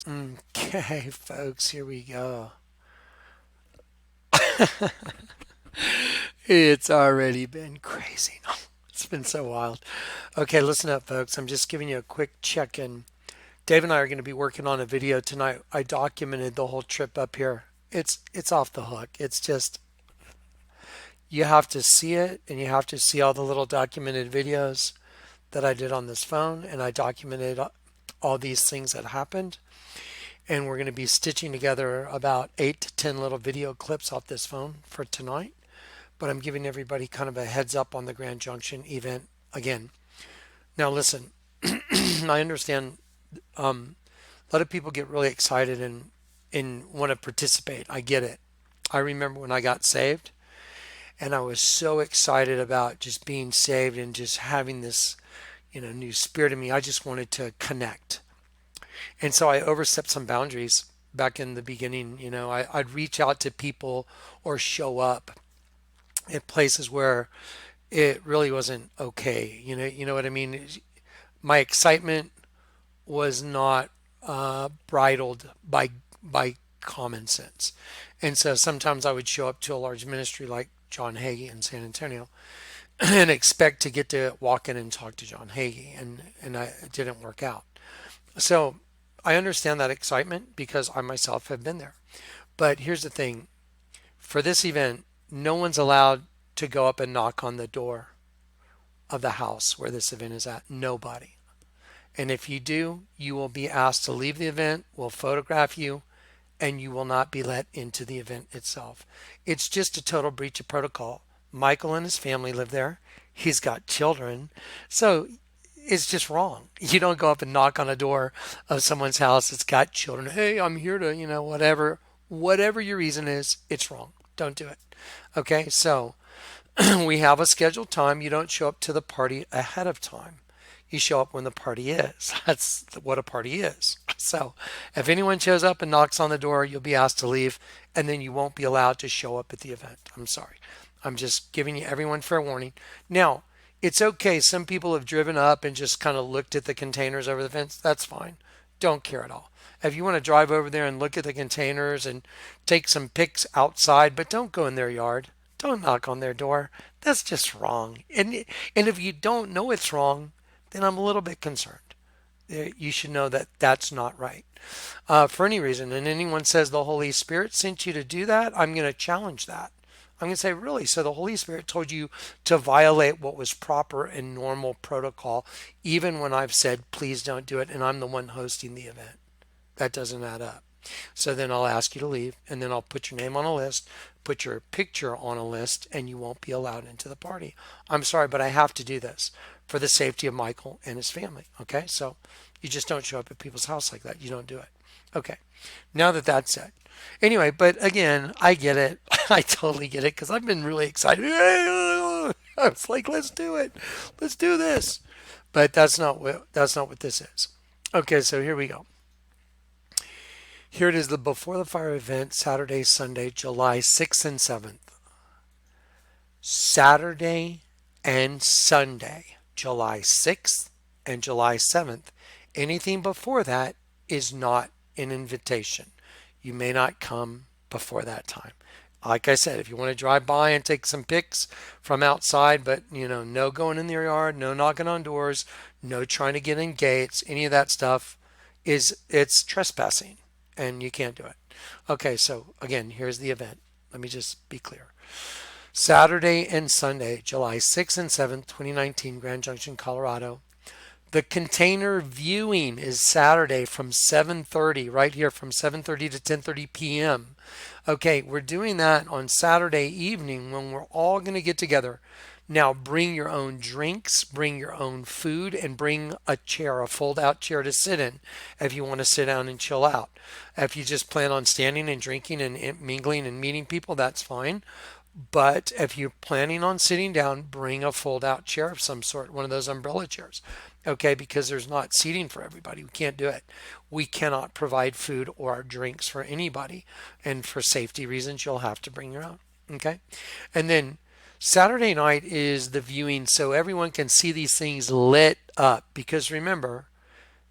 Okay, folks, here we go. It's already been crazy. It's been so wild. Okay, listen up, folks. I'm just giving you a quick check in. Dave and I are going to be working on a video tonight. I documented the whole trip up here. It's off the hook. It's just you have to see it and you have to see all the little documented videos that I did on this phone and I documented all these things that happened and we're going to be stitching together about 8 to 10 little video clips off this phone for tonight. But I'm giving everybody kind of a heads up on the Grand Junction event again. Now, listen, I understand a lot of people get really excited and want to participate. I get it. I remember when I got saved and I was so excited about just being saved and just having this, new spirit in me. I just wanted to connect. And so I overstepped some boundaries back in the beginning. I'd reach out to people or show up at places where it really wasn't okay. You know what I mean? My excitement was not bridled by common sense, and so sometimes I would show up to a large ministry like John Hagee in San Antonio and expect to get to walk in and talk to John Hagee, it didn't work out. So I understand that excitement because I myself have been there. But here's the thing: for this event, no one's allowed to go up and knock on the door of the house where this event is at. Nobody. And if you do, you will be asked to leave the event. We'll photograph you and you will not be let into the event itself. It's just a total breach of protocol. Michael and his family live there. He's got children. So it's just wrong. You don't go up and knock on a door of someone's house that's got children. Hey, I'm here to, whatever. Whatever your reason is, it's wrong. Don't do it. Okay, so we have a scheduled time. You don't show up to the party ahead of time. You show up when the party is. That's what a party is. So if anyone shows up and knocks on the door, you'll be asked to leave, and then you won't be allowed to show up at the event. I'm sorry. I'm just giving you everyone fair warning. Now, it's okay. Some people have driven up and just kind of looked at the containers over the fence. That's fine. Don't care at all. If you want to drive over there and look at the containers and take some pics outside, but don't go in their yard. Don't knock on their door. That's just wrong. And if you don't know it's wrong, then I'm a little bit concerned. You should know that that's not right for any reason. And anyone says the Holy Spirit sent you to do that, I'm going to challenge that. I'm going to say, really? So the Holy Spirit told you to violate what was proper and normal protocol, even when I've said, please don't do it, and I'm the one hosting the event. That doesn't add up. So then I'll ask you to leave, and then I'll put your name on a list, put your picture on a list, and you won't be allowed into the party. I'm sorry, but I have to do this for the safety of Michael and his family. Okay, so you just don't show up at people's house like that. You don't do it. Okay, now that that's said. Anyway, but again, I get it. I totally get it because I've been really excited. I was like, let's do it. Let's do this. But that's not what this is. Okay, so here we go. Here it is, the Before the Fire event, Saturday, Sunday, July 6th and 7th. Saturday and Sunday, July 6th and July 7th. Anything before that is not an invitation. You may not come before that time. Like I said, if you want to drive by and take some pics from outside, but no going in their yard, no knocking on doors, no trying to get in gates, any of that stuff it's trespassing and you can't do it. Okay, so again, here's the event. Let me just be clear. Saturday and Sunday, July 6th and 7th, 2019, Grand Junction, Colorado. The container viewing is Saturday from 7:30, right here from 7:30 to 10:30 p.m. Okay, we're doing that on Saturday evening when we're all going to get together. Now bring your own drinks, bring your own food, and bring a chair, a fold-out chair to sit in if you want to sit down and chill out. If you just plan on standing and drinking and mingling and meeting people, that's fine. But if you're planning on sitting down, bring a fold-out chair of some sort, one of those umbrella chairs. Okay, because there's not seating for everybody. We can't do it. We cannot provide food or drinks for anybody. And for safety reasons, you'll have to bring your own. Okay, and then Saturday night is the viewing so everyone can see these things lit up because remember,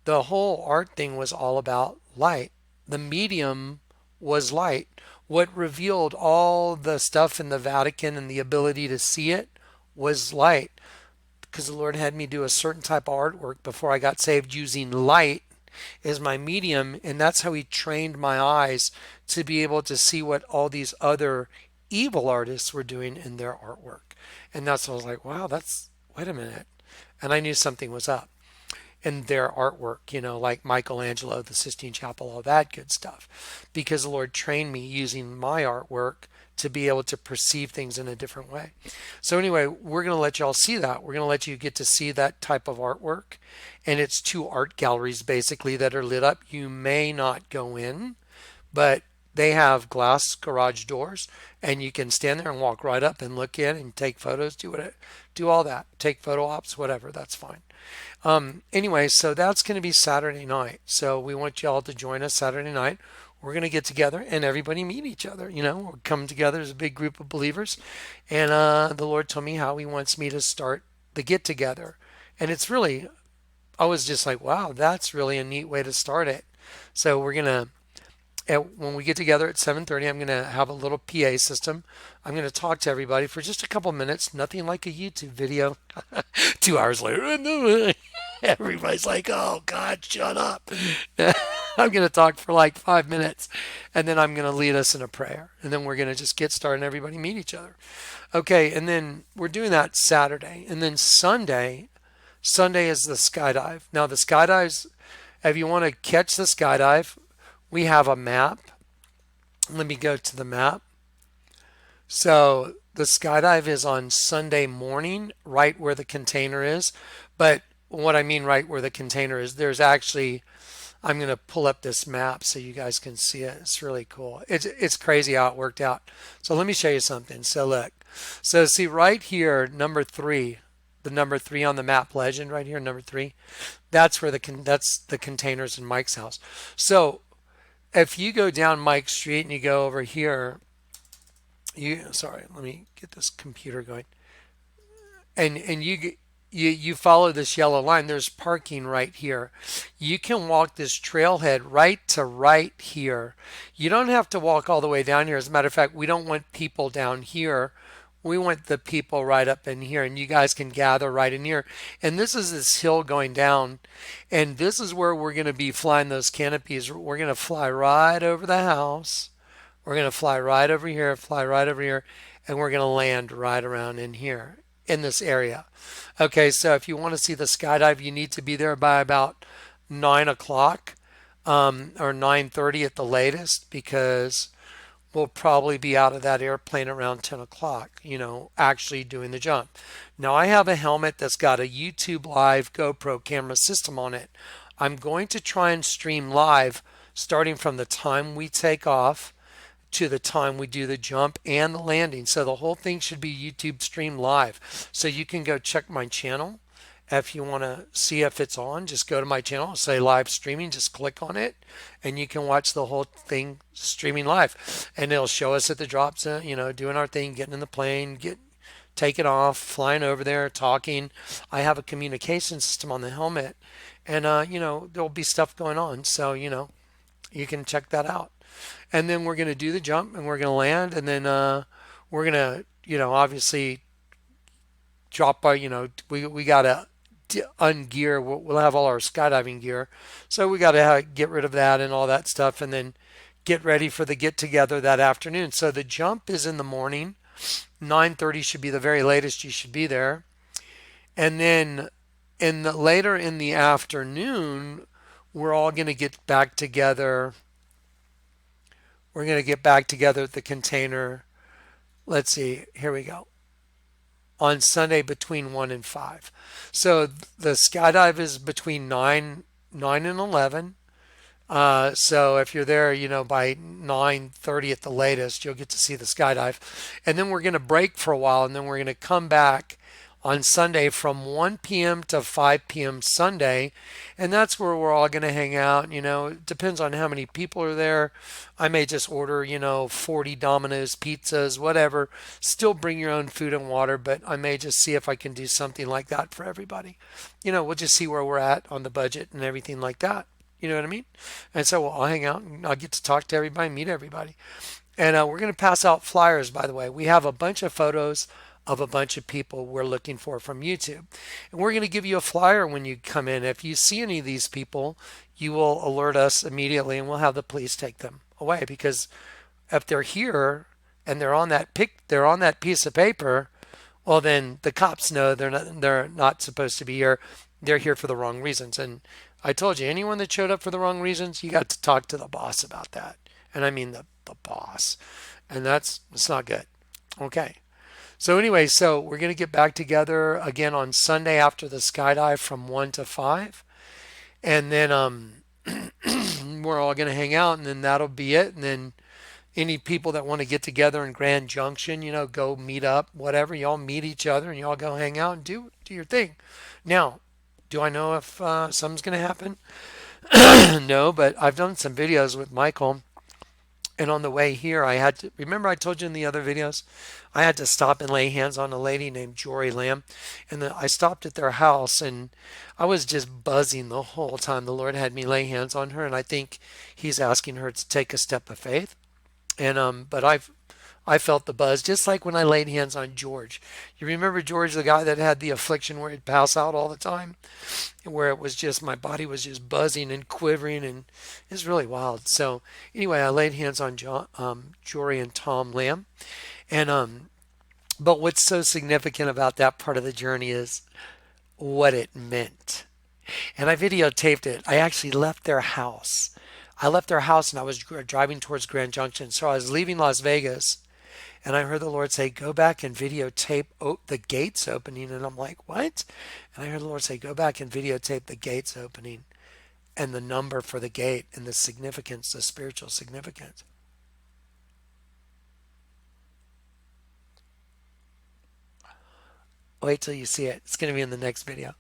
the whole art thing was all about light. The medium was light. What revealed all the stuff in the Vatican and the ability to see it was light, because the Lord had me do a certain type of artwork before I got saved using light as my medium, and that's how He trained my eyes to be able to see what all these other evil artists were doing in their artwork. And that's when I was like, wow, that's, wait a minute. And I knew something was up in their artwork, like Michelangelo, the Sistine Chapel, all that good stuff, because the Lord trained me using my artwork to be able to perceive things in a different way. So anyway, we're going to let y'all see that. We're going to let you get to see that type of artwork. And it's two art galleries basically that are lit up. You may not go in, but they have glass garage doors, and you can stand there and walk right up and look in and take photos, do all that, take photo ops, whatever, that's fine. Anyway, so that's going to be Saturday night. So we want y'all to join us Saturday night. We're going to get together and everybody meet each other. We'll come together as a big group of believers. And the Lord told me how He wants me to start the get together. And it's really, I was just like, wow, that's really a neat way to start it. So we're going to, when we get together at 7:30, I'm going to have a little PA system. I'm going to talk to everybody for just a couple minutes, nothing like a YouTube video. 2 hours later, everybody's like, oh, God, shut up. I'm going to talk for like 5 minutes, and then I'm going to lead us in a prayer. And then we're going to just get started and everybody meet each other. Okay, and then we're doing that Saturday. And then Sunday is the skydive. Now, the skydives, if you want to catch the skydive, we have a map. Let me go to the map. So the skydive is on Sunday morning, right where the container is. But what I mean right where the container is, there's actually, I'm going to pull up this map so you guys can see it. It's really cool. It's crazy how it worked out. So let me show you something. So look. So see right here, number 3, the number 3 on the map legend right here, number 3. That's where that's the containers in Mike's house. So if you go down Mike Street and you go over here, sorry, let me get this computer going. And you follow this yellow line, there's parking right here. You can walk this trailhead right here. You don't have to walk all the way down here. As a matter of fact, we don't want people down here. We want the people right up in here, and you guys can gather right in here. And this is this hill going down, and this is where we're going to be flying those canopies. We're going to fly right over the house. We're going to fly right over here, and we're going to land right around in here in this area. Okay, so if you want to see the skydive, you need to be there by about 9 o'clock or 9:30 at the latest, because we'll probably be out of that airplane around 10 o'clock, actually doing the jump. Now, I have a helmet that's got a YouTube Live GoPro camera system on it. I'm going to try and stream live starting from the time we take off to the time we do the jump and the landing. So the whole thing should be YouTube stream live. So you can go check my channel. If you want to see if it's on, just go to my channel, say live streaming, just click on it, and you can watch the whole thing streaming live. And it'll show us at the drop zone, doing our thing, getting in the plane, taking off, flying over there, talking. I have a communication system on the helmet, and there'll be stuff going on. So, you can check that out. And then we're going to do the jump, and we're going to land, and then we're going to, obviously drop our, we got to ungear. We'll have all our skydiving gear. So we got to get rid of that and all that stuff, and then get ready for the get together that afternoon. So the jump is in the morning. 9:30 should be the very latest you should be there. And then later in the afternoon, we're all going to get back together. We're going to get back together at the container. Let's see. Here we go. On Sunday between 1 and 5. So the skydive is between 9 and 11. So if you're there, by 9:30 at the latest, you'll get to see the skydive. And then we're going to break for a while, and then we're going to come back on Sunday from 1 p.m. to 5 p.m. Sunday. And that's where we're all going to hang out. It depends on how many people are there. I may just order, 40 Domino's pizzas, whatever. Still bring your own food and water, but I may just see if I can do something like that for everybody. We'll just see where we're at on the budget and everything like that. You know what I mean? And so I'll hang out and I'll get to talk to everybody, meet everybody. And we're going to pass out flyers, by the way. We have a bunch of photos of a bunch of people we're looking for from YouTube. And we're going to give you a flyer when you come in. If you see any of these people, you will alert us immediately and we'll have the police take them away, because if they're here and they're on that piece of paper, well then the cops know they're not supposed to be here. They're here for the wrong reasons. And I told you, anyone that showed up for the wrong reasons, you got to talk to the boss about that. And I mean the boss. And it's not good. Okay. So anyway, so we're going to get back together again on Sunday after the skydive from 1 to 5. And then we're all going to hang out and then that'll be it. And then any people that want to get together in Grand Junction, go meet up, whatever, y'all meet each other and y'all go hang out and do your thing. Now, do I know if something's going to happen? No, but I've done some videos with Michael, and on the way here, I had to remember I told you in the other videos, I had to stop and lay hands on a lady named Jory Lamb, and I stopped at their house, and I was just buzzing the whole time. The Lord had me lay hands on her, and I think He's asking her to take a step of faith. And but I felt the buzz just like when I laid hands on George. You remember George, the guy that had the affliction where he'd pass out all the time, where it was just my body was just buzzing and quivering, and it's really wild. So anyway, I laid hands on Jory and Tom Lamb, and but what's so significant about that part of the journey is what it meant. And I videotaped it. I actually left their house. I left their house and I was driving towards Grand Junction. So I was leaving Las Vegas and I heard the Lord say, go back and videotape the gates opening. And I'm like, what? And I heard the Lord say, go back and videotape the gates opening and the number for the gate and the significance, the spiritual significance. Wait till you see it. It's going to be in the next video.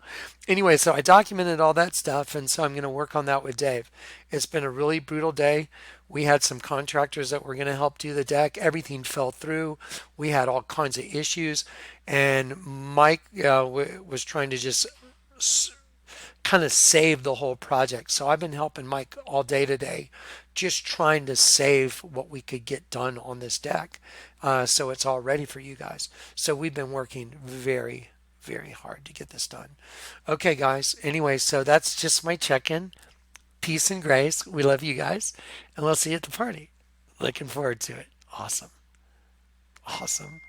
Anyway, so I documented all that stuff, and so I'm going to work on that with Dave. It's been a really brutal day. We had some contractors that were going to help do the deck. Everything fell through. We had all kinds of issues, and Mike was trying to just kind of save the whole project. So I've been helping Mike all day today, just trying to save what we could get done on this deck, so it's all ready for you guys. So we've been working very, very hard to get this done. Okay, guys. Anyway, so that's just my check-in. Peace and grace. We love you guys, and we'll see you at the party. Looking forward to it. Awesome. Awesome.